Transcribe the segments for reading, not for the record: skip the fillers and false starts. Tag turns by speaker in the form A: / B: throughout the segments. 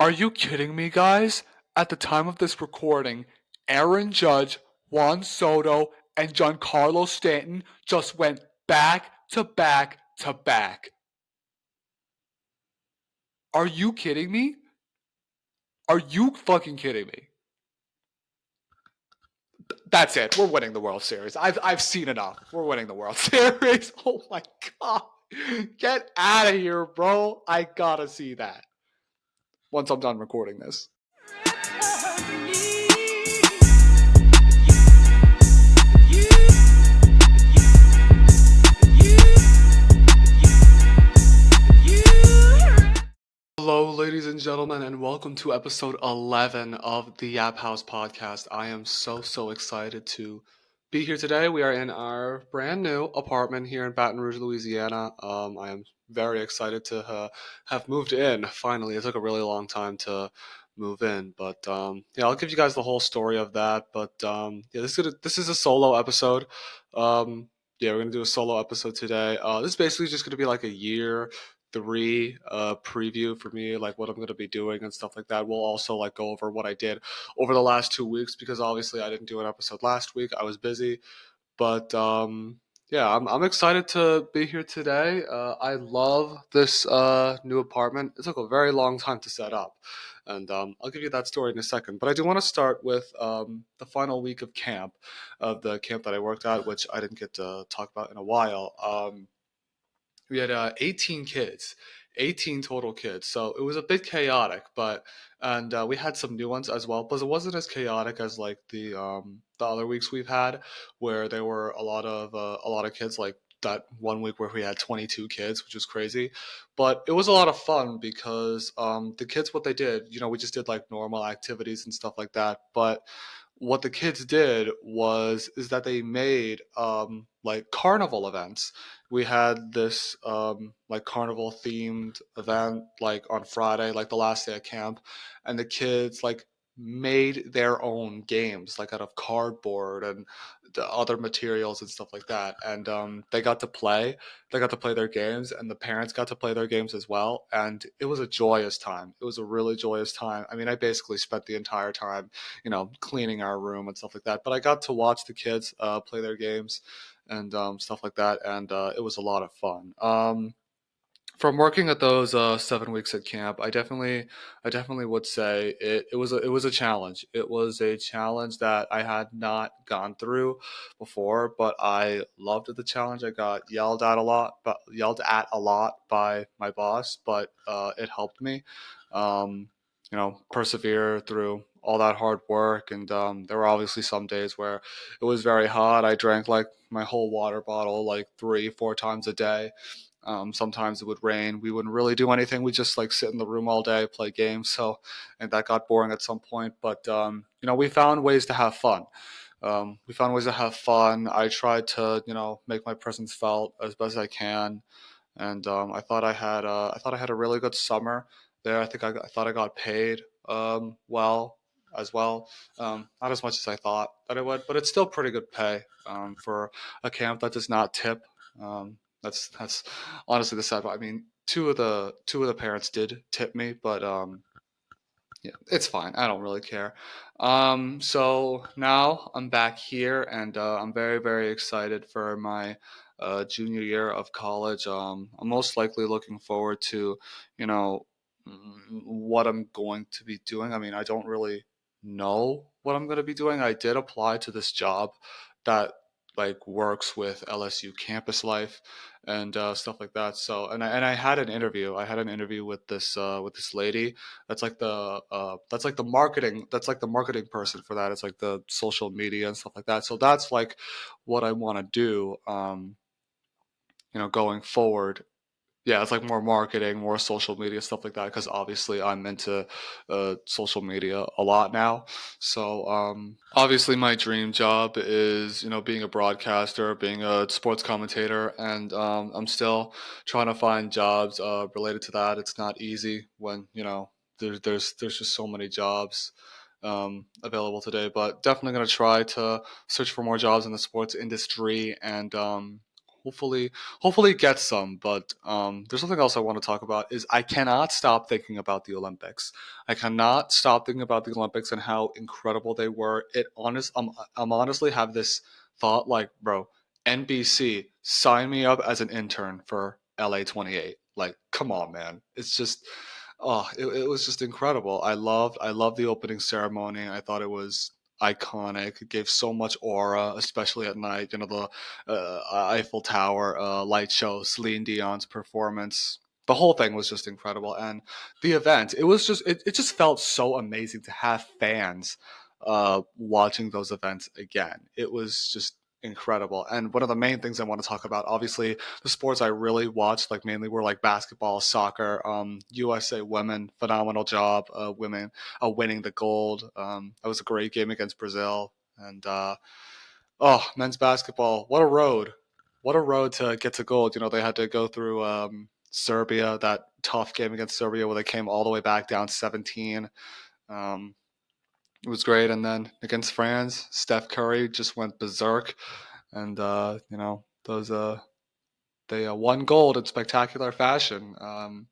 A: Are you kidding me, guys? At the time of this recording, Aaron Judge, Juan Soto, and Giancarlo Stanton just went back to back to back. Are you kidding me? Are you fucking kidding me? That's it. We're winning the World Series. I've seen enough. We're winning the World Series. Oh my god. Get out of here, bro. I gotta see that once I'm done recording this. Hello, ladies and gentlemen, and welcome to episode 11 of the Yap House Podcast. I am so excited to be here today. We are in our brand new apartment here in Baton Rouge, Louisiana. I am very excited to have moved in. Finally, it took a really long time to move in, but yeah, I'll give you guys the whole story of that. But yeah, this is a solo episode. Yeah, we're gonna do a solo episode today. This is basically just gonna be like a year three preview for me, like what I'm going to be doing and stuff like that. We'll also like go over what I did over the last 2 weeks, because obviously I didn't do an episode last week. I was busy, but yeah, I'm excited to be here today. I love this new apartment. It took a very long time to set up, and I'll give you that story in a second. But I do want to start with the final week of camp, of the camp that I worked at, which I didn't get to talk about in a while. We had 18 kids, 18 total kids. So it was a bit chaotic, but and we had some new ones as well, but it wasn't as chaotic as like the other weeks we've had, where there were a lot of kids. Like that one week where we had 22 kids, which was crazy, but it was a lot of fun because the kids, what they did, we just did like normal activities and stuff like that, but what the kids did was is that they made like carnival events. We had this like carnival themed event like on Friday, like the last day of camp, and the kids like made their own games like out of cardboard and the other materials and stuff like that, and they got to play their games, and the parents got to play their games as well, and it was a joyous time. It was a really joyous time. I mean, I basically spent the entire time cleaning our room and stuff like that. But I got to watch the kids play their games and stuff like that, and it was a lot of fun. From working at those 7 weeks at camp, I definitely would say it was a challenge. It was a challenge that I had not gone through before, but I loved the challenge. I got yelled at a lot by my boss, but it helped me, um, persevere through all that hard work. And there were obviously some days where it was very hot. I drank like my whole water bottle like 3, 4 times a day. Sometimes it would rain. We wouldn't really do anything. We just like sit in the room all day, play games. So, and that got boring at some point. But we found ways to have fun. I tried to, make my presence felt as best I can, and I thought I had a really good summer there. I thought I got paid well as well. Not as much as I thought that I would, but it's still pretty good pay for a camp that does not tip. That's honestly the sad part. I mean, two of the parents did tip me, but yeah, it's fine. I don't really care. So now I'm back here, and I'm very excited for my junior year of college. I'm most likely looking forward to, you know, what I'm going to be doing. I mean, I don't really know what I'm going to be doing. I did apply to this job that like works with LSU campus life and stuff like that. So, and I had an interview. I had an interview with this lady that's like the marketing person for that. It's like the social media and stuff like that. So that's like what I want to do, going forward. Yeah, it's like more marketing, more social media stuff like that, because obviously I'm into social media a lot now. So obviously my dream job is being a broadcaster, being a sports commentator, and I'm still trying to find jobs related to that. It's not easy when there's just so many jobs available today, but definitely going to try to search for more jobs in the sports industry, and hopefully, hopefully get some. But there's something else I want to talk about. Is I cannot stop thinking about the Olympics. I cannot stop thinking about the Olympics and how incredible they were. I'm honestly have this thought like, bro, NBC, sign me up as an intern for LA 28. Like, come on, man. It's just, oh, it was just incredible. I loved the opening ceremony. I thought it was iconic. It gave so much aura, especially at night. The Eiffel Tower light show, Celine Dion's performance. The whole thing was just incredible, and the event. It just felt so amazing to have fans watching those events again. It was just incredible. And one of the main things I want to talk about, obviously, the sports I really watched, like mainly were like basketball, soccer, USA women, phenomenal job, women winning the gold. That was a great game against Brazil. And oh, men's basketball, what a road to get to gold. They had to go through Serbia, that tough game against Serbia where they came all the way back down 17. Um, it was great. And then against France, Steph Curry just went berserk, and those they won gold in spectacular fashion. I'm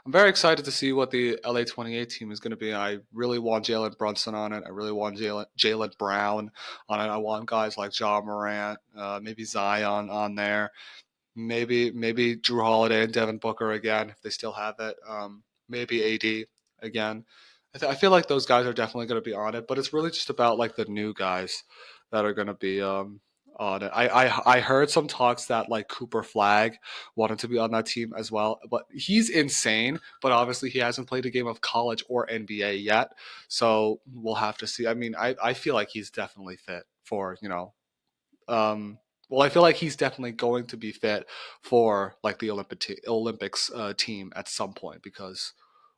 A: very excited to see what the LA 28 team is going to be. I really want Jalen Brunson on it. I really want Jalen Brown on it. I want guys like John Morant, maybe Zion on there. Maybe Drew Holiday and Devin Booker again if they still have it. Maybe AD again. I feel like those guys are definitely going to be on it, but it's really just about like the new guys that are going to be on it. I heard some talks that like Cooper Flag wanted to be on that team as well, but he's insane. But obviously he hasn't played a game of college or NBA yet, so we'll have to see. I mean, I feel like he's definitely fit for well, I feel like he's definitely going to be fit for like the Olympics team at some point because,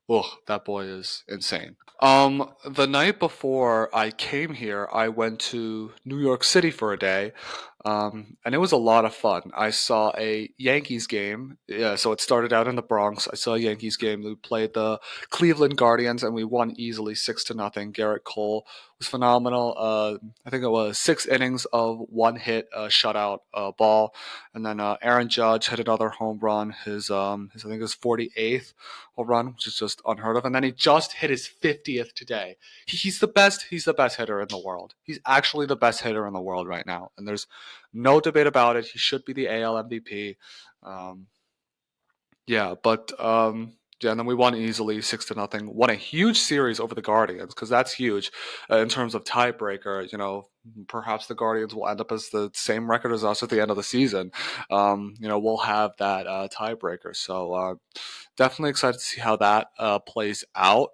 A: oh, that boy is insane. The night before I came here, I went to New York City for a day, and it was a lot of fun. I saw a Yankees game. Yeah, so it started out in the Bronx. I saw a Yankees game. We played the Cleveland Guardians, and we won easily 6-0. Garrett Cole was phenomenal. I think it was 6 innings of one hit, shutout ball, and then Aaron Judge hit another home run. His I think his 48th home run, which is just unheard of. And then he just hit his 50th today. He's the best. He's the best hitter in the world. He's actually the best hitter in the world right now, and there's no debate about it. He should be the AL MVP. Um, yeah, but yeah, and then we won easily 6-0. Won a huge series over the Guardians because that's huge in terms of tiebreaker. Perhaps the Guardians will end up as the same record as us at the end of the season. We'll have that tiebreaker. So definitely excited to see how that plays out.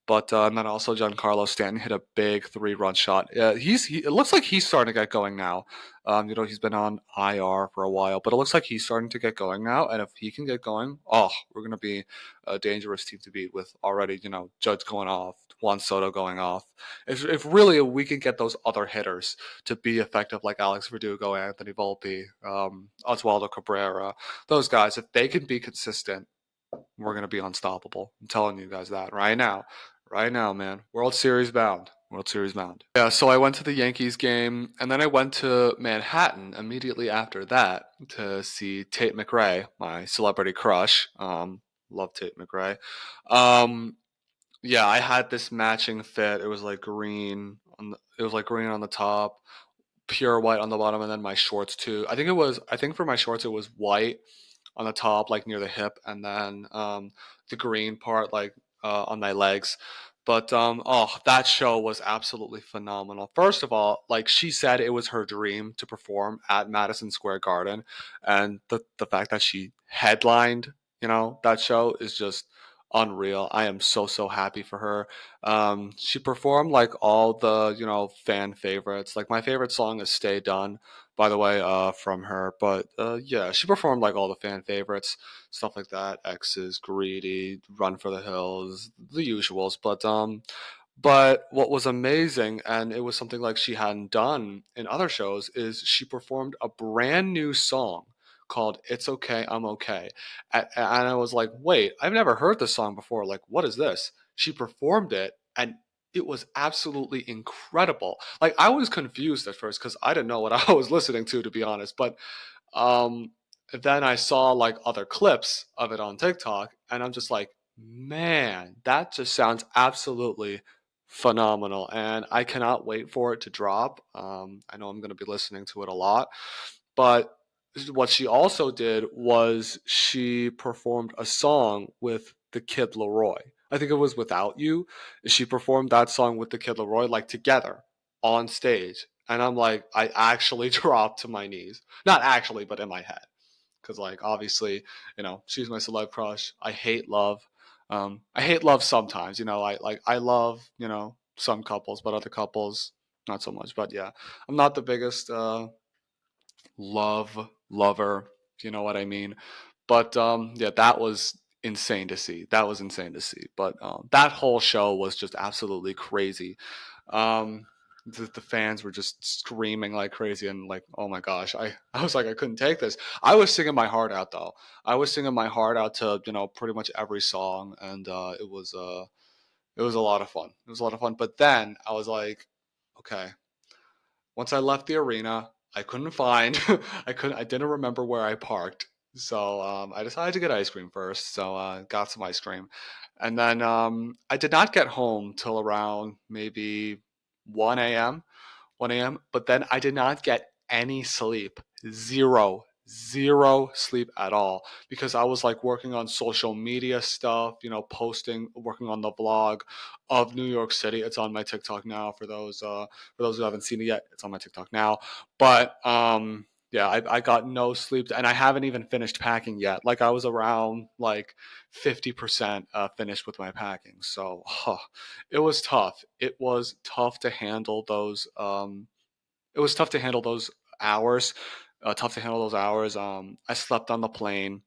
A: But and then also Giancarlo Stanton hit a big 3-run shot. It looks like he's starting to get going now. He's been on IR for a while, but it looks like he's starting to get going now. And if he can get going, oh, we're gonna be a dangerous team to beat with already. Judge going off, Juan Soto going off. If really we can get those other hitters to be effective, like Alex Verdugo, Anthony Volpe, Oswaldo Cabrera, those guys, if they can be consistent, we're going to be unstoppable. I'm telling you guys that right now. Right now, man. World Series bound. World Series bound. Yeah, so I went to the Yankees game, and then I went to Manhattan immediately after that to see Tate McRae, my celebrity crush. Love Tate McRae. Um, yeah, I had this matching fit. It was like green it was like green on the top, pure white on the bottom, and then my shorts too. I think for my shorts it was white on the top, like near the hip, and then the green part, like on my legs. But oh, that show was absolutely phenomenal. First of all, like she said, it was her dream to perform at Madison Square Garden, and the fact that she headlined, that show is just unreal. I am so happy for her. She performed like all the fan favorites. Like my favorite song is "Stay Done," by the way, from her. But yeah, she performed like all the fan favorites, stuff like that. X's, Greedy, Run for the Hills, the usuals. But what was amazing, and it was something like she hadn't done in other shows, is she performed a brand new song called "It's Okay, I'm Okay," and I was like, "Wait, I've never heard this song before. Like, what is this?" She performed it, and it was absolutely incredible. Like, I was confused at first because I didn't know what I was listening to be honest. But then I saw like other clips of it on TikTok, and I'm just like, man, that just sounds absolutely phenomenal, and I cannot wait for it to drop. I know I'm going to be listening to it a lot, but what she also did was she performed a song with the Kid Leroy. I think it was Without You. She performed that song with the Kid Leroy, like together on stage. And I'm like, I actually dropped to my knees. Not actually, but in my head. Because, like, obviously, she's my celeb crush. I hate love. I hate love sometimes. I love, some couples, but other couples, not so much. But yeah, I'm not the biggest lover, if you know what I mean. But yeah, that was insane to see. That was insane to see. But that whole show was just absolutely crazy. Um, the fans were just screaming like crazy, and like, oh my gosh, I was like, I couldn't take this. I was singing my heart out though. I was singing my heart out to pretty much every song, and it was a lot of fun. It was a lot of fun. But then I was like, okay, once I left the arena, I couldn't find, I didn't remember where I parked. So I decided to get ice cream first. So got some ice cream, and then I did not get home till around maybe 1 a.m. 1 a.m. But then I did not get any sleep. Zero, zero sleep at all because I was like working on social media stuff, posting, working on the vlog of New York City. It's on my TikTok now for those who haven't seen it yet. It's on my TikTok now. But yeah, I got no sleep and I haven't even finished packing yet. Like I was around like 50% finished with my packing. So it was tough. It was tough to handle those it was tough to handle those hours. Tough to handle those hours. I slept on the plane.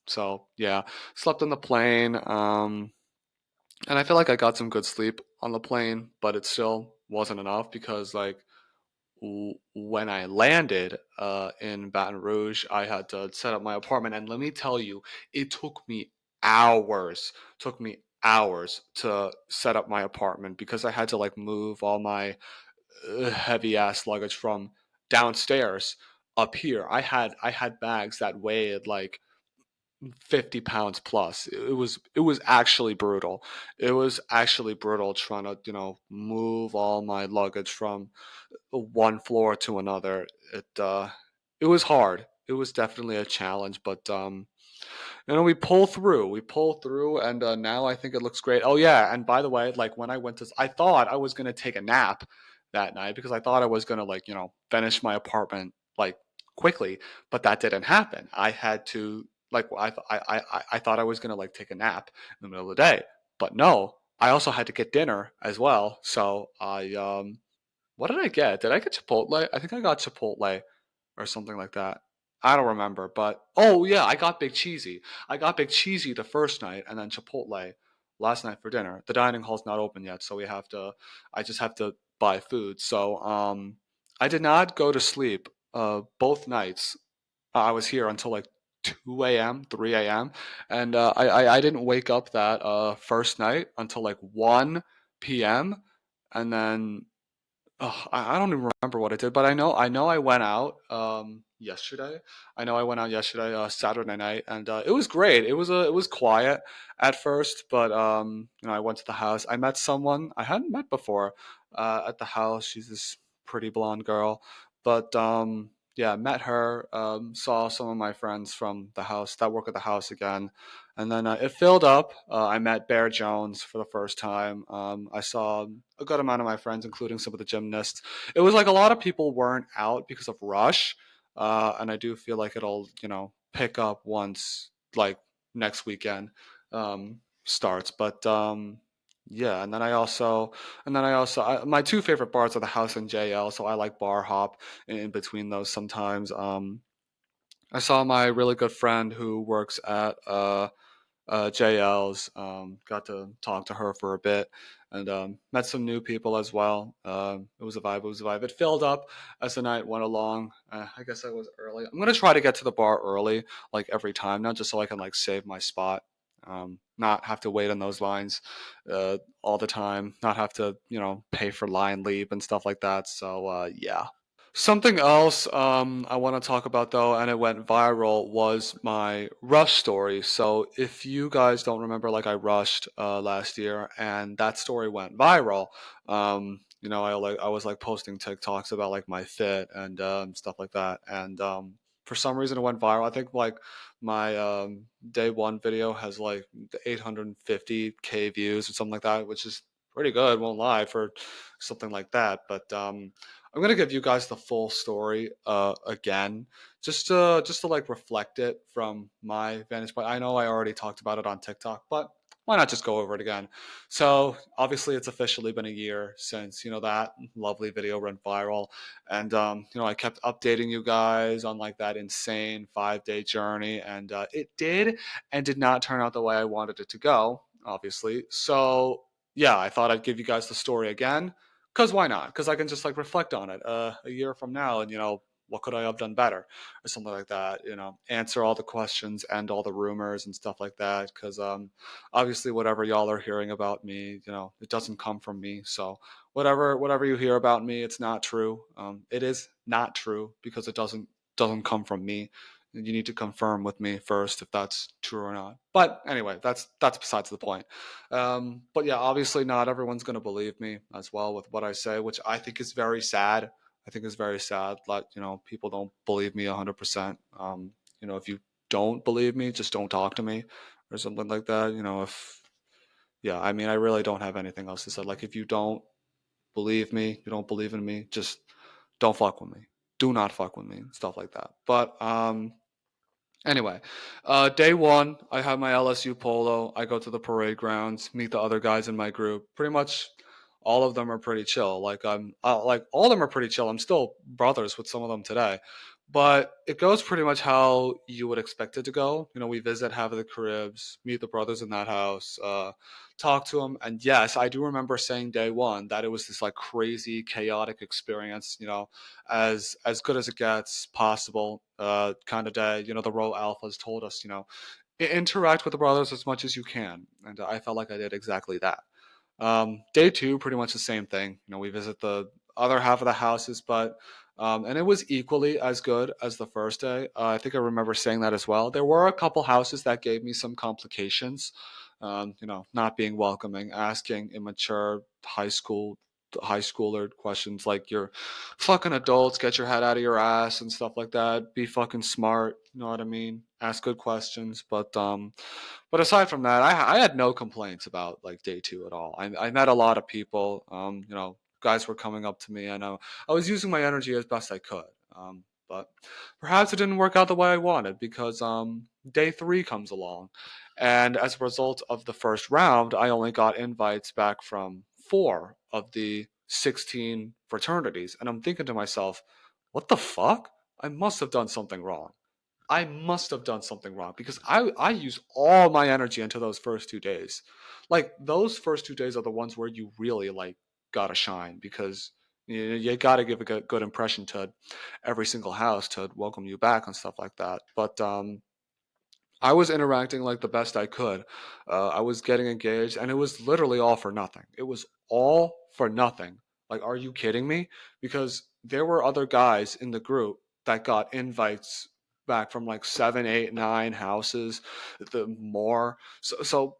A: So yeah, slept on the plane. And I feel like I got some good sleep on the plane, but it still wasn't enough because like when I landed in Baton Rouge, I had to set up my apartment, and let me tell you, it took me hours. Took me hours to set up my apartment because I had to like move all my heavy ass luggage from downstairs up here. I had bags that weighed like 50 pounds plus. It was actually brutal. It was actually brutal trying to move all my luggage from one floor to another. It was hard. It was definitely a challenge, but we pull through. We pull through, and now I think it looks great. Oh yeah, and by the way, like when I went to, I thought I was gonna take a nap that night because I thought I was gonna like finish my apartment like quickly, but that didn't happen. I had to like I thought I was gonna like take a nap in the middle of the day, but no. I also had to get dinner as well, so I what did I get? Did I get Chipotle? I think I got Chipotle or something like that. I don't remember, but oh yeah, I got Big Cheesy. I got Big Cheesy the first night, and then Chipotle last night for dinner. The dining hall's not open yet, so we have to. I just have to buy food. So I did not go to sleep both nights. I was here until like 2 a.m., 3 a.m., and I didn't wake up that first night until like 1 p.m. And then I don't even remember what I did, but I know I went out yesterday. I know I went out yesterday, Saturday night, and it was great. It was quiet at first, but I went to the house. I met someone I hadn't met before at the house. She's this pretty blonde girl, but yeah, met her. Saw some of my friends from the house that work at the house again, and then it filled up. I met Bear Jones for the first time. I saw a good amount of my friends, including some of the gymnasts. It was like a lot of people weren't out because of rush, and I do feel like it'll, pick up once like next weekend starts. But yeah, my two favorite bars are the House and JL, so I like bar hop in between those sometimes. I saw my really good friend who works at JL's. Got to talk to her for a bit and met some new people as well. It was a vibe. It was a vibe. It filled up as the night went along. I guess I was early. I'm gonna try to get to the bar early, like every time, not just so I can like save my spot. Not have to wait on those lines all the time. Not have to pay for line leave and stuff like that. So yeah. Something else I want to talk about though, and it went viral, was my rush story. So if you guys don't remember, like I rushed last year, and that story went viral. I was like posting TikToks about like my fit and stuff like that, and for some reason it went viral. I think like my day one video has like 850K views or something like that, which is pretty good. Won't lie for something like that, but I'm gonna give you guys the full story again, just to like reflect it from my vantage point. I know I already talked about it on TikTok, but why not just go over it again? So obviously, it's officially been a year since that lovely video went viral, and I kept updating you guys on like that insane 5 day journey, and it did and did not turn out the way I wanted it to go. Obviously, so yeah, I thought I'd give you guys the story again. Cause why not? Cause I can just like reflect on it a year from now, and what could I have done better, or something like that. Answer all the questions and all the rumors and stuff like that. Cause obviously whatever y'all are hearing about me, it doesn't come from me. So whatever you hear about me, it's not true. It is not true because it doesn't come from me. You need to confirm with me first if that's true or not. But anyway, that's besides the point. But yeah, obviously not everyone's going to believe me as well with what I say, which I think is very sad. I think is very sad that, people don't believe me 100%. If you don't believe me, just don't talk to me or something like that. Yeah, I mean, I really don't have anything else to say. Like, if you don't believe me, you don't believe in me, just don't fuck with me. Do not fuck with me, stuff like that. But, anyway, day one, I have my LSU polo. I go to the parade grounds, meet the other guys in my group. Pretty much all of them are pretty chill. Like like all of them are pretty chill. I'm still brothers with some of them today, but it goes pretty much how you would expect it to go. We visit half of the cribs, meet the brothers in that house, talk to them, and yes, I do remember saying day one that it was this like crazy, chaotic experience. As good as it gets possible kind of day. The role alphas told us, interact with the brothers as much as you can, and I felt like I did exactly that. Day two, pretty much the same thing. We visit the other half of the houses, but and it was equally as good as the first day. I think I remember saying that as well. There were a couple houses that gave me some complications. Not being welcoming, asking immature high schooler questions like you're fucking adults, get your head out of your ass and stuff like that. Be fucking smart, you know what I mean? Ask good questions, but aside from that, I had no complaints about like day two at all. I met a lot of people. Guys were coming up to me. I know I was using my energy as best I could. But perhaps it didn't work out the way I wanted because day three comes along, and as a result of the first round, I only got invites back from four of the 16 fraternities, and I'm thinking to myself, what the fuck? I must have done something wrong. I must have done something wrong because I use all my energy into those first 2 days. Like those first 2 days are the ones where you really like gotta shine because you gotta give a good impression to every single house to welcome you back and stuff like that. But I was interacting like the best I could. I was getting engaged, and it was literally all for nothing. It was all for nothing. Like, are you kidding me? Because there were other guys in the group that got invites back from like seven, eight, nine houses, the more. So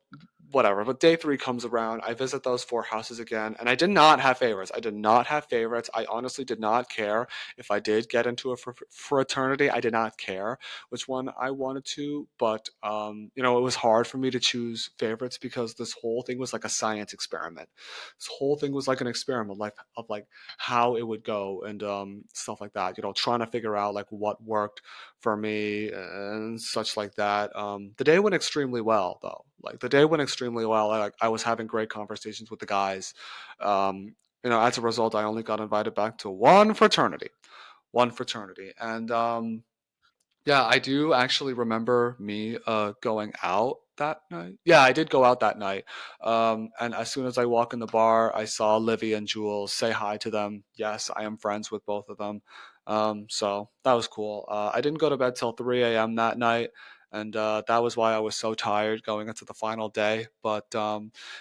A: whatever. But day three comes around. I visit those four houses again, and I did not have favorites. I did not have favorites. I honestly did not care if I did get into a fraternity. I did not care which one I wanted to, but it was hard for me to choose favorites because this whole thing was like a science experiment. This whole thing was like an experiment, like of like how it would go and stuff like that. Trying to figure out like what worked for me and such like that. The day went extremely well though. Like the day went extremely well. I was having great conversations with the guys. As a result, I only got invited back to one fraternity, and yeah, I do actually remember me going out that night. Yeah, I did go out that night. And as soon as I walk in the bar, I saw Livy and Jules. Say hi to them. Yes, I am friends with both of them. So that was cool. I didn't go to bed till 3 a.m. that night. And that was why I was so tired going into the final day. But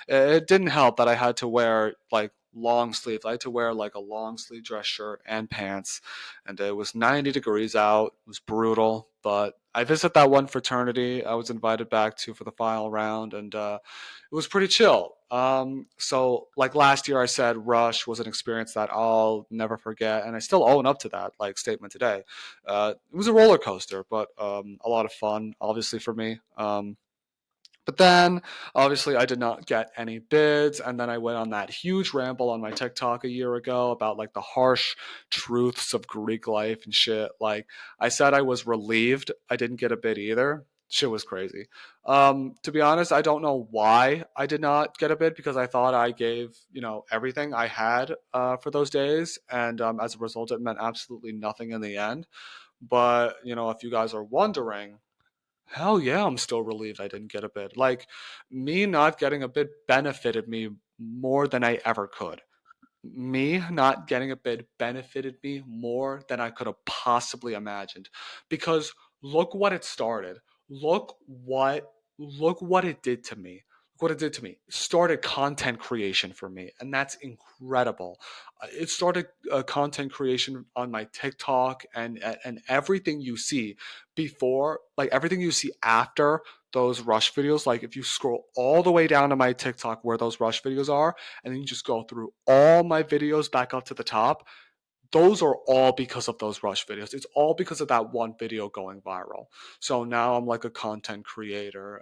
A: it didn't help that I had to wear like long sleeve. I had to wear like a long sleeve dress shirt and pants, and it was 90 degrees out. It was brutal, but I visited that one fraternity I was invited back to for the final round, and it was pretty chill. So like last year, I said Rush was an experience that I'll never forget, and I still own up to that like statement today. It was a roller coaster, but a lot of fun, obviously for me. But then, obviously, I did not get any bids. And then I went on that huge ramble on my TikTok a year ago about like the harsh truths of Greek life and shit. Like, I said I was relieved I didn't get a bid either. Shit was crazy. To be honest, I don't know why I did not get a bid because I thought I gave, everything I had for those days. And as a result, it meant absolutely nothing in the end. But, if you guys are wondering, hell yeah, I'm still relieved I didn't get a bid. Like, me not getting a bid benefited me more than I ever could. Me not getting a bid benefited me more than I could have possibly imagined. Because look what it started. Look what look what it did to me. Look what it did to me. It started content creation for me, and that's incredible. It started content creation on my TikTok and everything you see before, like everything you see after those Rush videos. Like if you scroll all the way down to my TikTok where those Rush videos are, and then you just go through all my videos back up to the top, those are all because of those Rush videos. It's all because of that one video going viral. So now I'm like a content creator,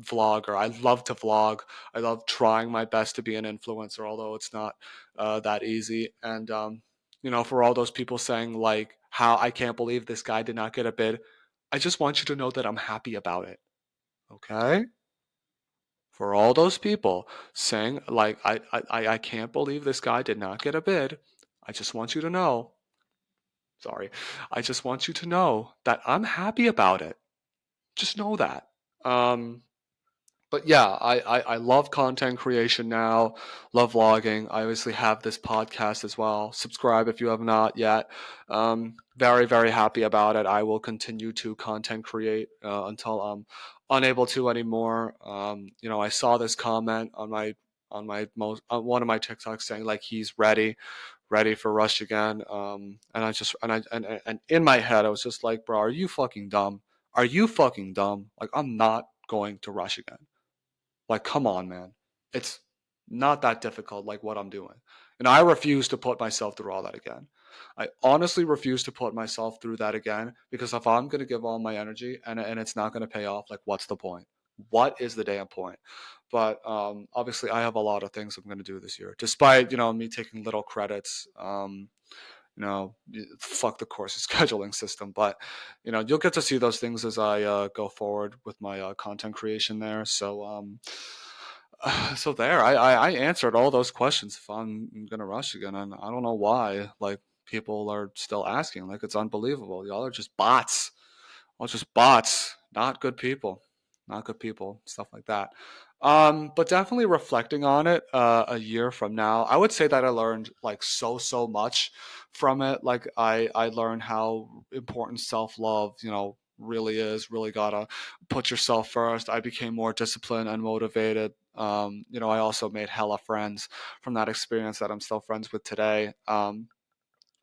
A: vlogger. I love to vlog. I love trying my best to be an influencer, although it's not that easy. And for all those people saying like how I can't believe this guy did not get a bid, I just want you to know that I'm happy about it. Okay? For all those people saying like I can't believe this guy did not get a bid, I just want you to know, sorry, I just want you to know that I'm happy about it. Just know that. Um, but yeah, I love content creation now, love vlogging. I obviously have this podcast as well. Subscribe if you have not yet. Very, very happy about it. I will continue to content create until I'm unable to anymore. I saw this comment on one of my TikToks saying like he's ready for Rush again. And I just and in my head I was just like, bro, are you fucking dumb? Are you fucking dumb? Like I'm not going to Rush again. Like, come on, man. It's not that difficult, like what I'm doing. And I refuse to put myself through all that again. I honestly refuse to put myself through that again because if I'm going to give all my energy and it's not going to pay off, like, what's the point? What is the damn point? But obviously, I have a lot of things I'm going to do this year, despite, me taking little credits. Fuck the course scheduling system. But, you'll get to see those things as I go forward with my content creation there. So there, I answered all those questions if I'm gonna rush again, and I don't know why. Like people are still asking, like it's unbelievable. Y'all are just bots, all just bots, not good people, not good people, stuff like that. But definitely reflecting on it, a year from now, I would say that I learned like so much from it. Like I learned how important self love, really is. Really gotta put yourself first. I became more disciplined and motivated. I also made hella friends from that experience that I'm still friends with today.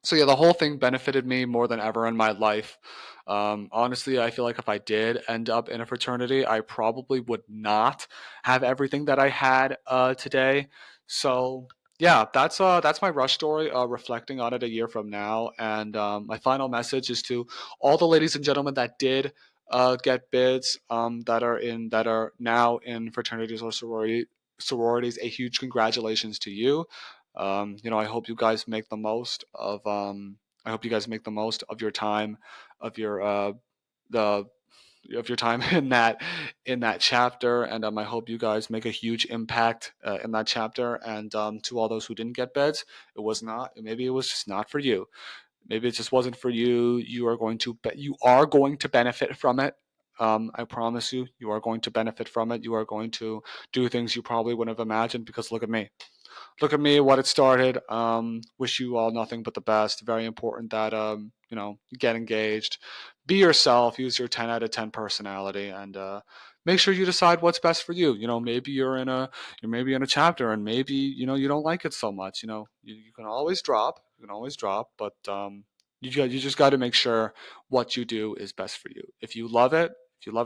A: So yeah, the whole thing benefited me more than ever in my life. Honestly, I feel like if I did end up in a fraternity, I probably would not have everything that I had today. So yeah, that's my Rush story. Reflecting on it a year from now, and my final message is to all the ladies and gentlemen that did get bids, that are now in fraternities or sororities. A huge congratulations to you. I hope you guys make the most of I hope you guys make the most of your time, of your the of your time in that chapter, and I hope you guys make a huge impact in that chapter. And to all those who didn't get beds, it was not. Maybe it was just not for you. Maybe it just wasn't for you. You are going to benefit from it. I promise you, you are going to benefit from it. You are going to do things you probably wouldn't have imagined because look at me. Look at me, what it started. Wish you all nothing but the best. Very important that you get engaged, be yourself, use your 10 out of 10 personality, and make sure you decide what's best for you. Maybe you're maybe in a chapter, and maybe you don't like it so much. You can always drop. You can always drop, but you just got to make sure what you do is best for you. If you love it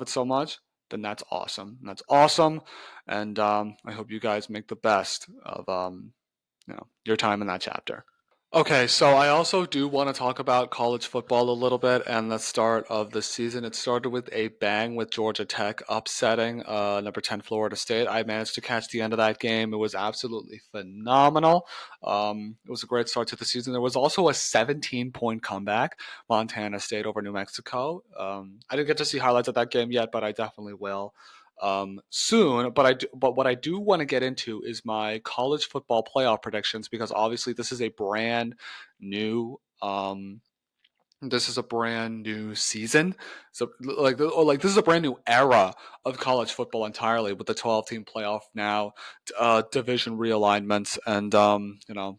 A: so much, then that's awesome. That's awesome, and I hope you guys make the best of your time in that chapter. Okay, so I also do want to talk about college football a little bit and the start of the season. It started with a bang with Georgia Tech upsetting number 10 Florida State. I managed to catch the end of that game. It was absolutely phenomenal. It was a great start to the season. There was also a 17-point comeback, Montana State over New Mexico. I didn't get to see highlights of that game yet, but I definitely will soon. But what I do want to get into is my college football playoff predictions, because obviously new this is a brand new season. So this is a brand new era of college football entirely, with the 12-team playoff now, division realignments, and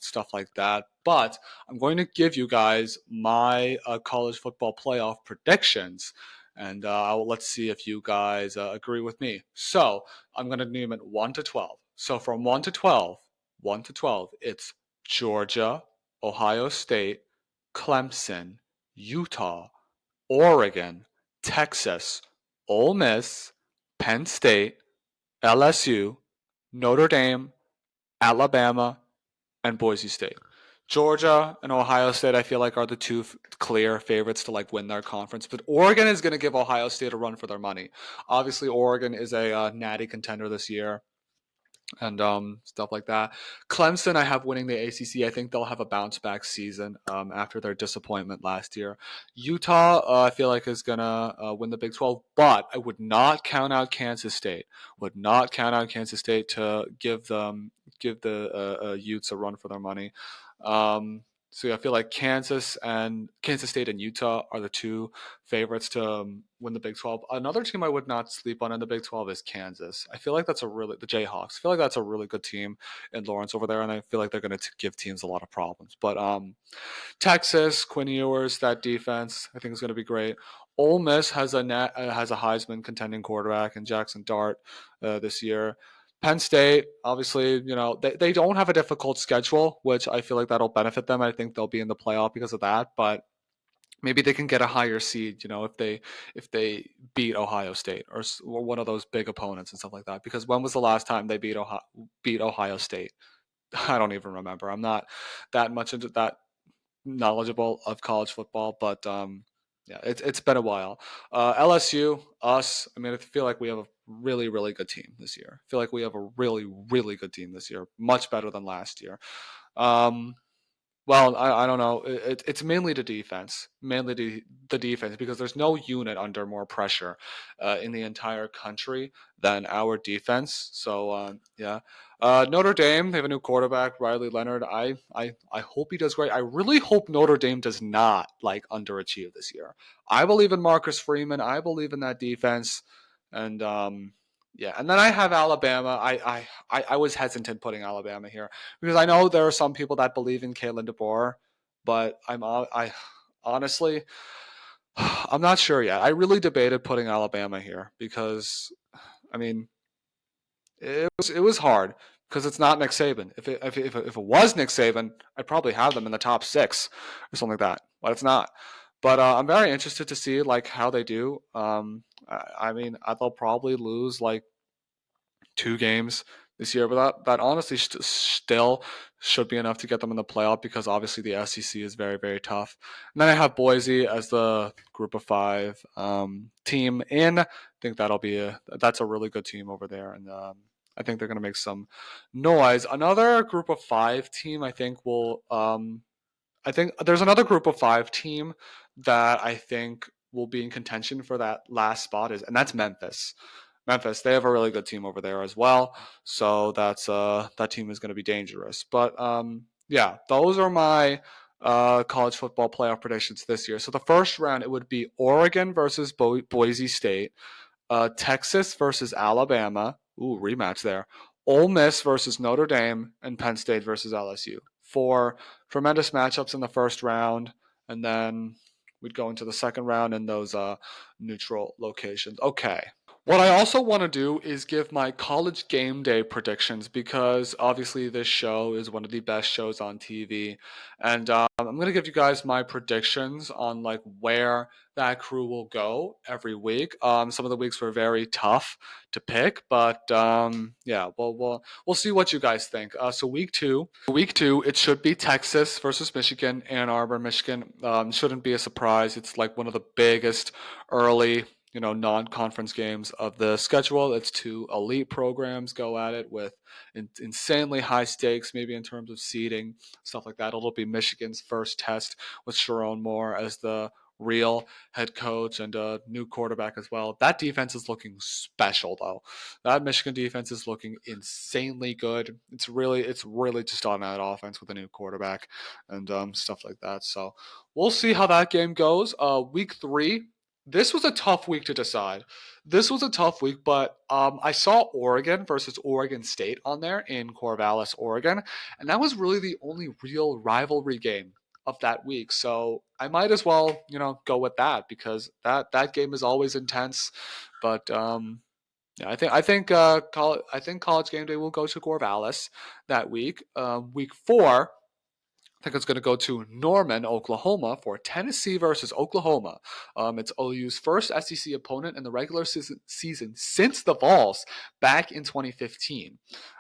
A: stuff like that. But I'm going to give you guys my college football playoff predictions, and let's see if you guys agree with me. So I'm going to name it 1 to 12. So from 1 to 12, it's Georgia, Ohio State, Clemson, Utah, Oregon, Texas, Ole Miss, Penn State, LSU, Notre Dame, Alabama, and Boise State. Georgia and Ohio State, I feel like, are the two clear favorites to win their conference, but Oregon is going to give Ohio State a run for their money. Obviously, Oregon is a natty contender this year, and stuff like that. Clemson, I have winning the ACC. I think they'll have a bounce back season after their disappointment last year. Utah, I feel like, is gonna win the Big 12, but I would not count out Kansas State. Would not count out Kansas State to give the Utes a run for their money. So yeah, I feel like Kansas State and Utah are the two favorites to win the Big 12. Another team I would not sleep on in the Big 12 is Kansas. I feel like the Jayhawks. I feel like that's a really good team in Lawrence over there, and I feel like they're going to give teams a lot of problems. But Texas, Quinn Ewers, that defense, I think is going to be great. Ole Miss has a Heisman contending quarterback in Jackson Dart this year. Penn State, obviously, they don't have a difficult schedule, which I feel like that'll benefit them. I think they'll be in the playoff because of that, but maybe they can get a higher seed, if they beat Ohio State or one of those big opponents and stuff like that. Because when was the last time they beat Ohio State? I don't even remember. I'm not that much into that knowledgeable of college football, but yeah, it's been a while. LSU, us. I mean, I feel like we have a really, really good team this year. I feel like we have a really, really good team this year, much better than last year. Um, well, I don't know. It's mainly the defense, because there's no unit under more pressure in the entire country than our defense. So yeah, Notre Dame, they have a new quarterback, Riley Leonard. I hope he does great. I really hope Notre Dame does not underachieve this year. I believe in Marcus Freeman. I believe in that defense, and yeah. And then I have Alabama. I was hesitant putting Alabama here, because I know there are some people that believe in Kalen DeBoer, but I honestly, I'm not sure yet. I really debated putting Alabama here because, I mean, it was hard because it's not Nick Saban. If it was Nick Saban, I'd probably have them in the top 6 or something like that, but it's not. But I'm very interested to see how they do. I mean, they'll probably lose 2 games this year, but that honestly still should be enough to get them in the playoff, because obviously the SEC is very, very tough. And then I have Boise as the Group of 5 team in. I think that's a really good team over there, and I think they're going to make some noise. Another Group of 5 team, I think I think there's another Group of 5 team that I think will be in contention for that last spot, and that's Memphis. Memphis, they have a really good team over there as well. So that team is going to be dangerous. But yeah, those are my college football playoff predictions this year. So the first round, it would be Oregon versus Boise State, Texas versus Alabama. Ooh, rematch there. Ole Miss versus Notre Dame, and Penn State versus LSU. 4 tremendous matchups in the first round, and then we'd go into the second round in those neutral locations. Okay. What I also want to do is give my college game day predictions because obviously this show is one of the best shows on TV, and I'm gonna give you guys my predictions on like where that crew will go every week. Some of the weeks were very tough to pick, but yeah, we'll see what you guys think. So week two, it should be Texas versus Michigan. Ann Arbor, Michigan, shouldn't be a surprise. It's like one of the biggest early non-conference games of the schedule. It's two elite programs go at it with insanely high stakes, maybe in terms of seeding, stuff like that. It'll be Michigan's first test with Sharon Moore as the real head coach and a new quarterback as well. That defense is looking special though. That Michigan defense is looking insanely good. It's really just on that offense with a new quarterback and stuff like that. So we'll see how that game goes. Week three, this was a tough week to decide. This was a tough week, but I saw Oregon versus Oregon State on there in Corvallis, Oregon, and that was really the only real rivalry game of that week. So I might as well, go with that because that game is always intense. But yeah, I think College Game Day will go to Corvallis that week. Week four, I think it's going to go to Norman, Oklahoma for Tennessee versus Oklahoma. It's OU's first SEC opponent in the regular season since the Vols back in 2015.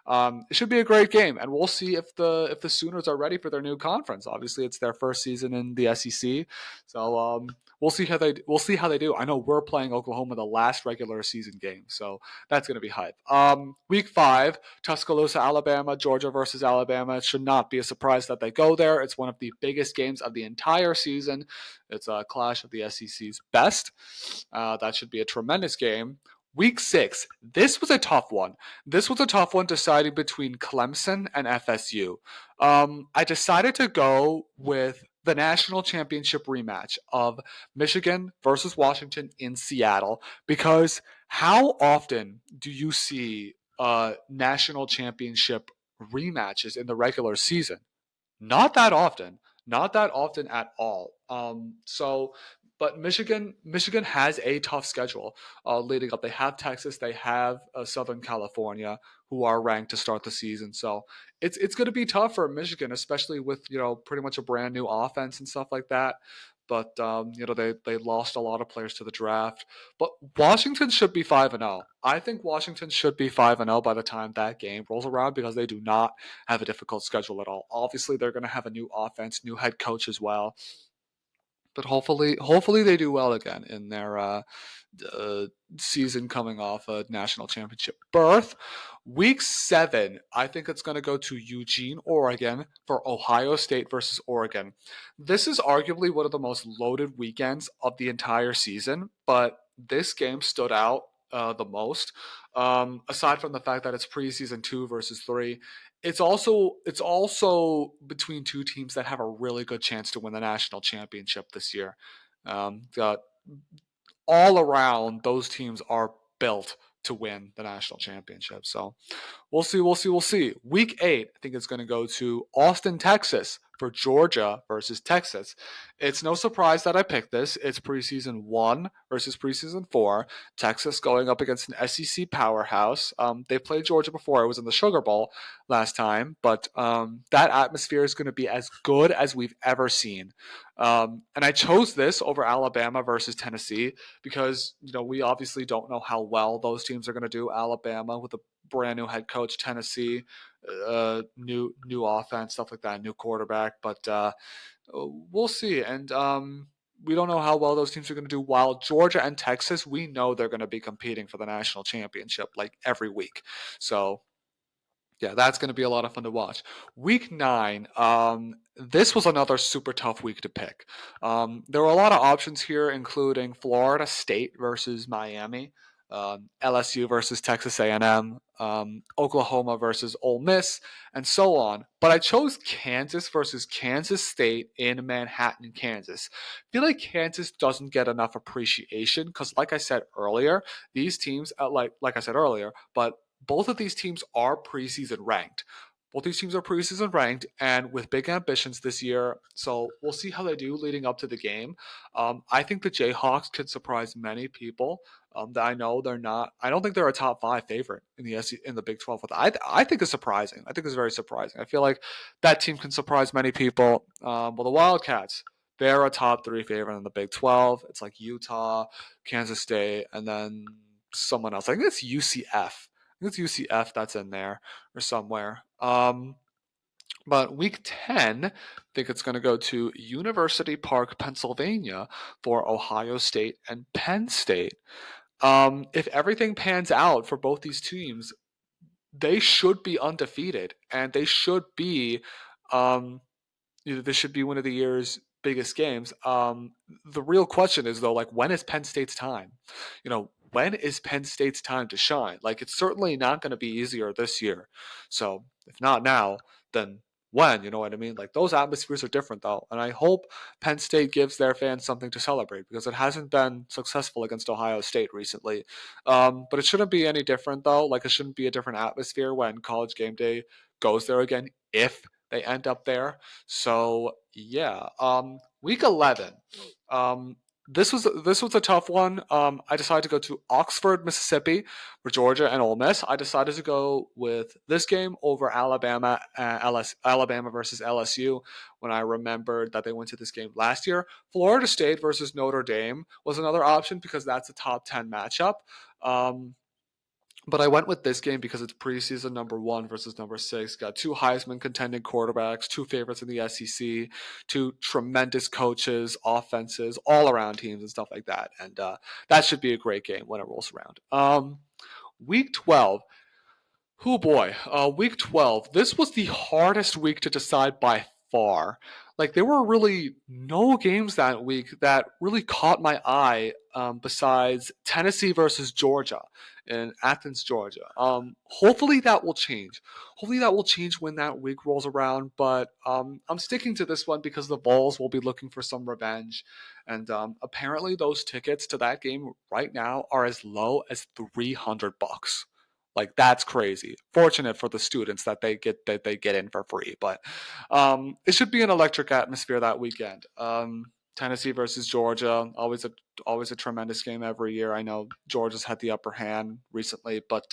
A: It should be a great game, and we'll see if the Sooners are ready for their new conference. Obviously, it's their first season in the SEC, so we'll see how they do. I know we're playing Oklahoma the last regular season game, so that's going to be hype. Week five, Tuscaloosa, Alabama, Georgia versus Alabama. It should not be a surprise that they go there. It's one of the biggest games of the entire season. It's a clash of the SEC's best. That should be a tremendous game. Week six, this was a tough one. This was a tough one deciding between Clemson and FSU. I decided to go with the national championship rematch of Michigan versus Washington in Seattle because how often do you see national championship rematches in the regular season? Not that often. Not that often at all. But Michigan has a tough schedule leading up. They have Texas, they have Southern California, who are ranked to start the season. So it's going to be tough for Michigan, especially with pretty much a brand new offense and stuff like that. But they lost a lot of players to the draft. But Washington should be 5-0. I think Washington should be 5-0 by the time that game rolls around because they do not have a difficult schedule at all. Obviously, they're going to have a new offense, new head coach as well. But hopefully they do well again in their season coming off a national championship berth. Week seven, I think it's going to go to Eugene, Oregon for Ohio State versus Oregon. This is arguably one of the most loaded weekends of the entire season, but this game stood out the most. Aside from the fact that it's preseason 2 versus 3, it's also between two teams that have a really good chance to win the national championship this year. Got all around, those teams are built to win the national championship. So we'll see. Week eight, I think it's going to go to Austin, Texas for Georgia versus Texas. It's no surprise that I picked this. It's preseason 1 versus preseason 4. Texas going up against an SEC powerhouse. They played Georgia before. It was in the Sugar Bowl last time, but that atmosphere is going to be as good as we've ever seen. And I chose this over Alabama versus Tennessee because we obviously don't know how well those teams are going to do. Alabama with a brand new head coach, Tennessee, new offense, stuff like that, new quarterback. But we'll see. And we don't know how well those teams are going to do. While Georgia and Texas, we know they're going to be competing for the national championship like every week. So yeah, that's going to be a lot of fun to watch. Week 9, this was another super tough week to pick. There were a lot of options here, including Florida State versus Miami, LSU versus Texas A&M, Oklahoma versus Ole Miss, and so on. But I chose Kansas versus Kansas State in Manhattan, Kansas. I feel like Kansas doesn't get enough appreciation because, like I said earlier, these teams, like I said earlier, but both of these teams are preseason ranked. Both these teams are preseason ranked and with big ambitions this year. So we'll see how they do leading up to the game. I think the Jayhawks could surprise many people. that I know they're not. I don't think they're a top 5 favorite in the in the Big 12. I think is surprising. I think it's very surprising. I feel like that team can surprise many people. Well, the Wildcats, they're a top 3 favorite in the Big 12. It's like Utah, Kansas State, and then someone else. I think it's UCF. I think it's UCF that's in there or somewhere. But week 10, I think it's going to go to University Park, Pennsylvania for Ohio State and Penn State. If everything pans out for both these teams, they should be undefeated and they should be this should be one of the year's biggest games. The real question is though, like, when is Penn State's time? When is Penn State's time to shine? Like, it's certainly not going to be easier this year. So if not now, then when? You know what I mean? Like, those atmospheres are different though, and I hope Penn State gives their fans something to celebrate because it hasn't been successful against Ohio State recently. But it shouldn't be any different though. Like, it shouldn't be a different atmosphere when College Game Day goes there again if they end up there. So yeah, week 11. This was a tough one. I decided to go to Oxford, Mississippi, for Georgia and Ole Miss. I decided to go with this game over Alabama, Alabama versus LSU. When I remembered that they went to this game last year, Florida State versus Notre Dame was another option because that's a top 10 matchup. But I went with this game because it's preseason number 1 versus number 6. Got 2 Heisman contending quarterbacks, 2 favorites in the SEC, 2 tremendous coaches, offenses, all around teams and stuff like that. And that should be a great game when it rolls around. Week 12. Oh boy, week 12. This was the hardest week to decide by far. Like, there were really no games that week that really caught my eye besides Tennessee versus Georgia in Athens, Georgia. Hopefully that will change. Hopefully that will change when that week rolls around, but I'm sticking to this one because the Vols will be looking for some revenge. And apparently those tickets to that game right now are as low as $300. Like, that's crazy. Fortunate for the students that they get in for free, but it should be an electric atmosphere that weekend. Tennessee versus Georgia, always a tremendous game every year. I know Georgia's had the upper hand recently, but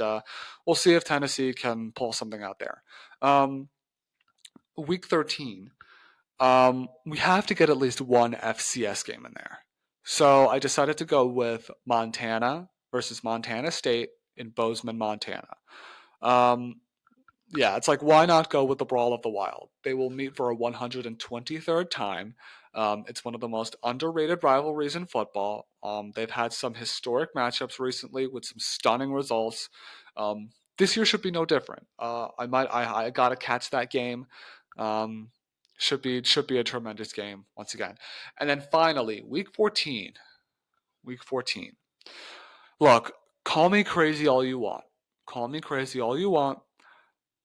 A: we'll see if Tennessee can pull something out there. Week 13, we have to get at least one FCS game in there. So I decided to go with Montana versus Montana State in Bozeman, Montana. Yeah, it's like, why not go with the Brawl of the Wild? They will meet for a 123rd time. It's one of the most underrated rivalries in football. They've had some historic matchups recently with some stunning results. This year should be no different. I gotta catch that game. Should be a tremendous game once again. And then finally, week 14. Week 14. Look, call me crazy all you want. Call me crazy all you want.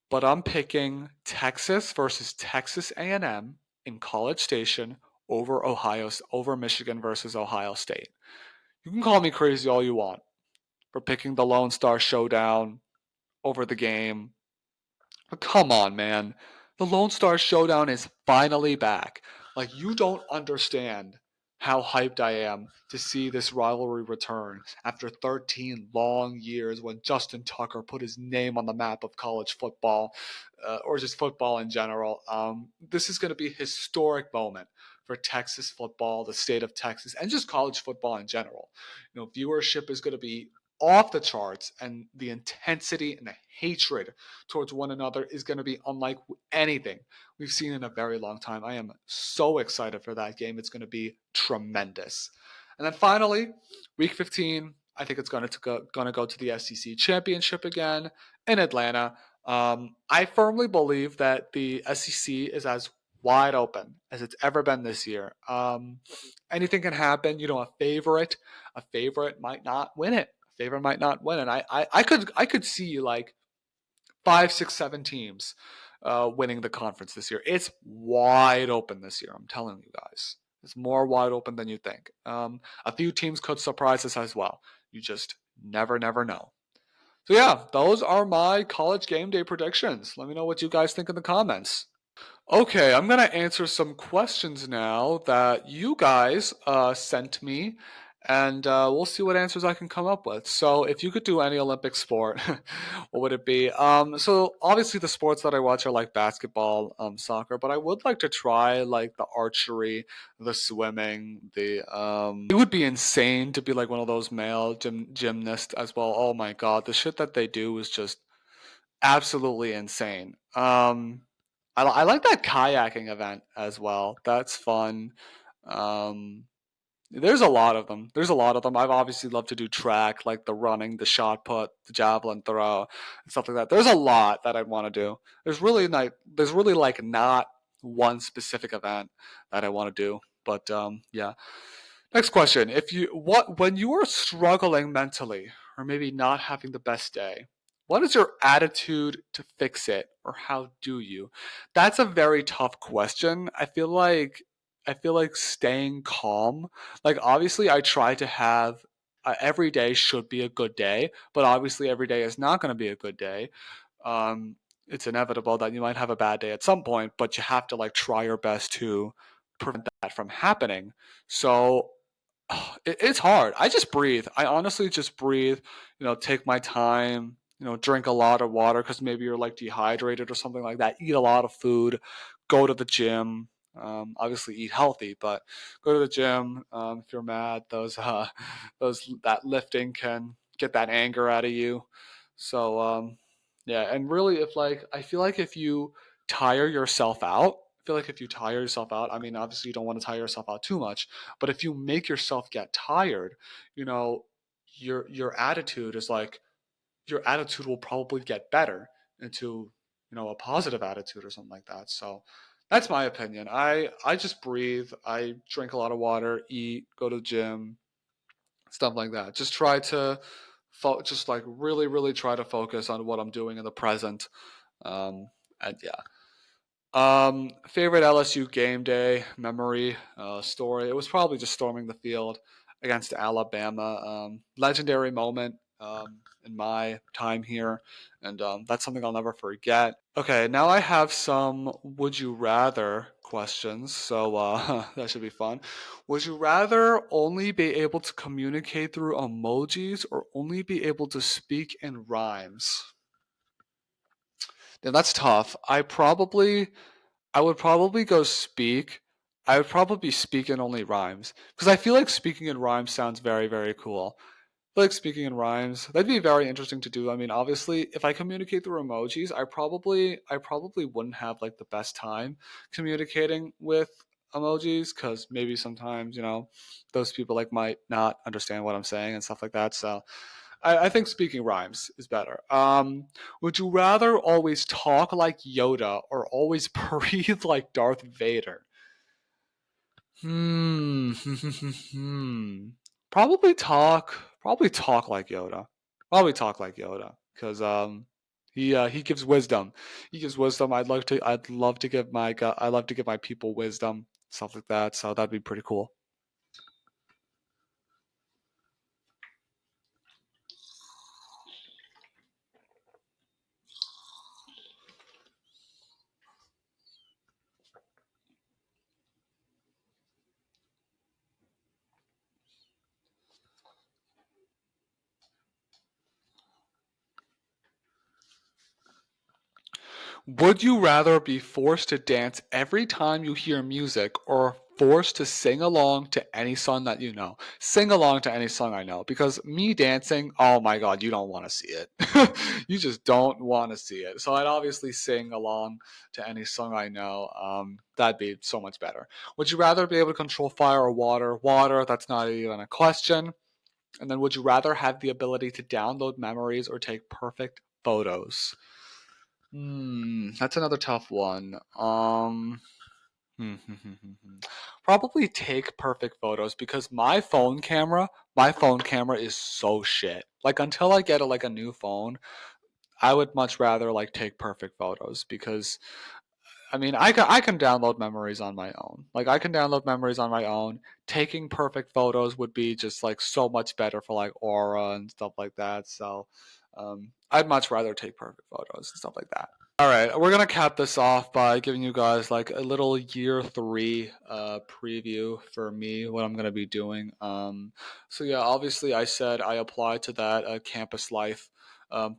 A: But I'm picking Texas versus Texas A&M in College Station over Michigan versus Ohio State. You can call me crazy all you want for picking the Lone Star Showdown over the game. But come on, man. The Lone Star Showdown is finally back. Like, you don't understand how hyped I am to see this rivalry return after 13 long years when Justin Tucker put his name on the map of college football, or just football in general. This is going to be a historic moment for Texas football, the state of Texas, and just college football in general. Viewership is going to be off the charts, and the intensity and the hatred towards one another is going to be unlike anything we've seen in a very long time. I am so excited for that game. It's going to be tremendous. And then finally, week 15, I think it's going to go to the SEC championship again in Atlanta. I firmly believe that the SEC is as wide open as it's ever been this year. Anything can happen. A favorite might not win it. Favorite might not win, and I could see like 5, 6, 7 teams winning the conference this year. It's wide open this year. I'm telling you guys, it's more wide open than you think. A few teams could surprise us as well. You just never know. So yeah, those are my College Game Day predictions. Let me know what you guys think in the comments. Okay, I'm going to answer some questions now that you guys sent me. and we'll see what answers I can come up with. So, if you could do any Olympic sport, what would it be? So obviously the sports that I watch are like basketball, soccer, but I would like to try like the archery, the swimming, the It would be insane to be like one of those male gymnasts as well. Oh my god, the shit that they do is just absolutely insane. I like that kayaking event as well. That's fun. Um, there's a lot of them. There's a lot of them. I've obviously loved to do track, like the running, the shot put, the javelin throw, and stuff like that. There's a lot that I'd want to do. There's really like not one specific event that I want to do. But yeah. Next question. If you what when you are struggling mentally or maybe not having the best day, what is your attitude to fix it or how do you? That's a very tough question. I feel like staying calm. Like obviously I try to have every day should be a good day, but obviously every day is not going to be a good day. Um it's inevitable that you might have a bad day at some point, but you have to like try your best to prevent that from happening. So it's hard. I just breathe. I honestly just breathe, take my time, drink a lot of water because maybe you're like dehydrated or something like that. Eat a lot of food, go to the gym. Obviously eat healthy, but go to the gym. If you're mad, those that lifting can get that anger out of you. So yeah, and really, if like I feel like if you tire yourself out, I feel like if you tire yourself out, I mean, obviously you don't want to tire yourself out too much, but if you make yourself get tired, you know, your attitude is like your attitude will probably get better into, a positive attitude or something like that. So that's my opinion. I just breathe, I drink a lot of water, eat, go to the gym, stuff like that. Just try to just like really really try to focus on what I'm doing in the present. And yeah. Favorite LSU game day memory, story. It was probably just storming the field against Alabama. Legendary moment in my time here, and that's something I'll never forget. Okay, now I have some would you rather questions, so that should be fun. Would you rather only be able to communicate through emojis or only be able to speak in rhymes? Now that's tough. I would probably go speak. I would probably speak in only rhymes because I feel like speaking in rhymes sounds very, very cool. I feel like speaking in rhymes, that'd be very interesting to do. I mean, obviously, if I communicate through emojis, I probably wouldn't have like the best time communicating with emojis because maybe sometimes those people like might not understand what I'm saying and stuff like that. So I think speaking rhymes is better. Would you rather always talk like Yoda or always breathe like Darth Vader? Hmm. Probably talk. Probably talk like Yoda. Probably talk like Yoda because he gives wisdom. He gives wisdom. I'd love to give I love to give my people wisdom, stuff like that. So that'd be pretty cool. Would you rather be forced to dance every time you hear music or forced to sing along to any song that you know? Sing along to any song I know because me dancing, oh my god, you don't want to see it. You just don't want to see it. So I'd obviously sing along to any song I know. That'd be so much better. Would you rather be able to control fire or water? Water, that's not even a question. And then would you rather have the ability to download memories or take perfect photos? That's another tough one. Probably take perfect photos because my phone camera is so shit. Like until I get like a new phone, I would much rather like take perfect photos because I mean I can download memories on my own. Like I can download memories on my own. Taking perfect photos would be just like so much better for like aura and stuff like that. So I'd much rather take perfect photos and stuff like that. All right, we're gonna cap this off by giving you guys like a little year three preview for me, what I'm gonna be doing. So yeah, obviously I said I applied to that campus life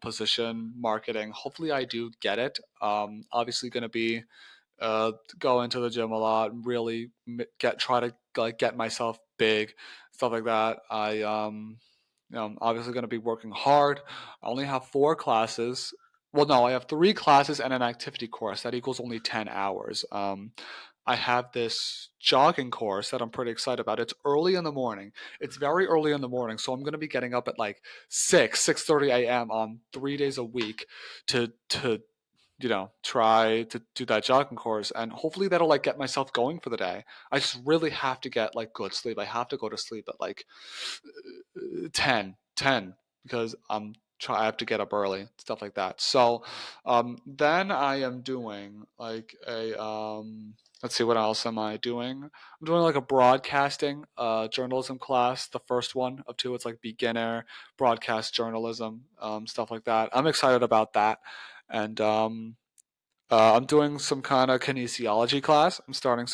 A: position, marketing. Hopefully I do get it. Obviously gonna be go into the gym a lot, really try to like get myself big, stuff like that. I'm obviously going to be working hard. I only have 4 classes. Well, no, I have 3 classes and an activity course. That equals only 10 hours. I have this jogging course that I'm pretty excited about. It's early in the morning. It's very early in the morning, so I'm going to be getting up at like 6:30 a.m. on 3 days a week to try to do that jogging course, and hopefully that'll like get myself going for the day. I just really have to get like good sleep. I have to go to sleep at like 10 because I have to get up early, stuff like that. So then I am doing like a let's see, what else am I doing? I'm doing like a broadcasting journalism class, the first one of 2. It's like beginner broadcast journalism, stuff like that. I'm excited about that. And I'm doing some kind of kinesiology class. I'm starting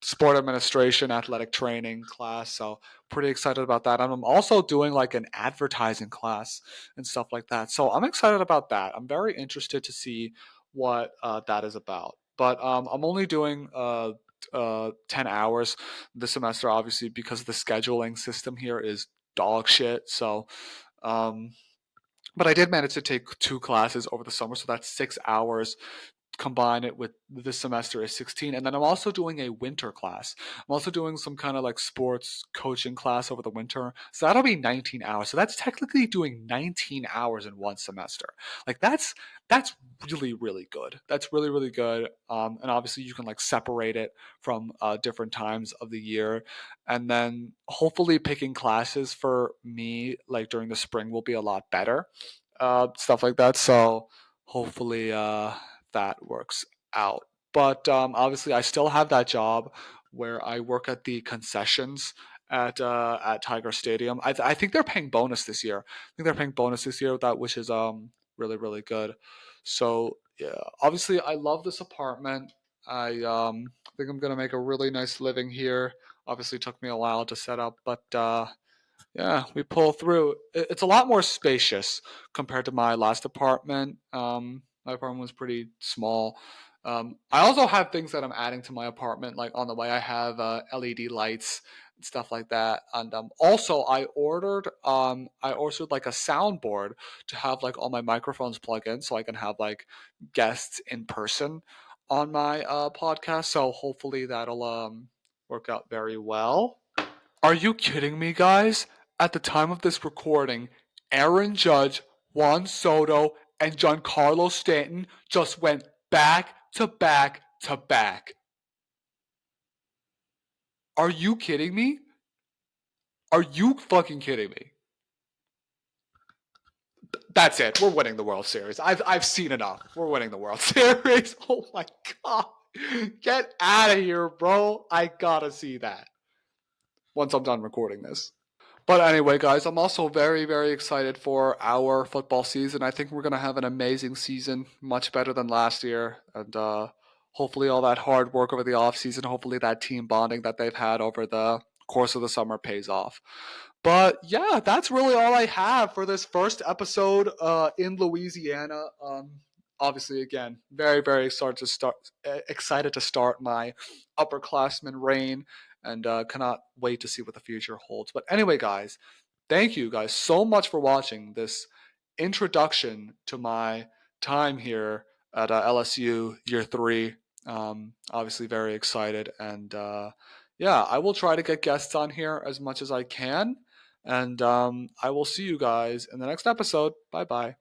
A: sport administration, athletic training class. So pretty excited about that. And I'm also doing like an advertising class and stuff like that. So I'm excited about that. I'm very interested to see what that is about. But I'm only doing 10 hours this semester, obviously, because the scheduling system here is dog shit. So, but I did manage to take 2 classes over the summer, so that's 6 hours. Combine it with this semester is 16, and then I'm also doing a winter class. I'm also doing some kind of like sports coaching class over the winter, so that'll be 19 hours. So that's technically doing 19 hours in one semester. Like that's really really good. That's really really good. And obviously you can like separate it from different times of the year, and then hopefully picking classes for me like during the spring will be a lot better, stuff like that. So hopefully that works out. But obviously, I still have that job where I work at the concessions at Tiger Stadium. I think they're paying bonus this year. I think they're paying bonus this year, that which is really really good. So yeah, obviously, I love this apartment. I think I'm gonna make a really nice living here. Obviously, it took me a while to set up, but yeah, we pull through. It's a lot more spacious compared to my last apartment. My apartment was pretty small. I also have things that I'm adding to my apartment. Like on the way, I have LED lights and stuff like that. And also, I ordered like a soundboard to have like all my microphones plug in, so I can have like guests in person on my podcast. So hopefully that'll work out very well. Are you kidding me, guys? At the time of this recording, Aaron Judge, Juan Soto, and Giancarlo Stanton just went back to back to back. Are you kidding me? Are you fucking kidding me? That's it. We're winning the World Series. I've seen enough. We're winning the World Series. Oh my god. Get out of here, bro. I gotta see that once I'm done recording this. But anyway, guys, I'm also very, very excited for our football season. I think we're going to have an amazing season, much better than last year. And hopefully, all that hard work over the offseason, hopefully, that team bonding that they've had over the course of the summer pays off. But yeah, that's really all I have for this first episode in Louisiana. Obviously, again, very, very excited to start my upperclassman reign, and cannot wait to see what the future holds. But anyway, guys, thank you guys so much for watching this introduction to my time here at LSU year 3. Obviously, very excited, and yeah, I will try to get guests on here as much as I can. And I will see you guys in the next episode. Bye bye.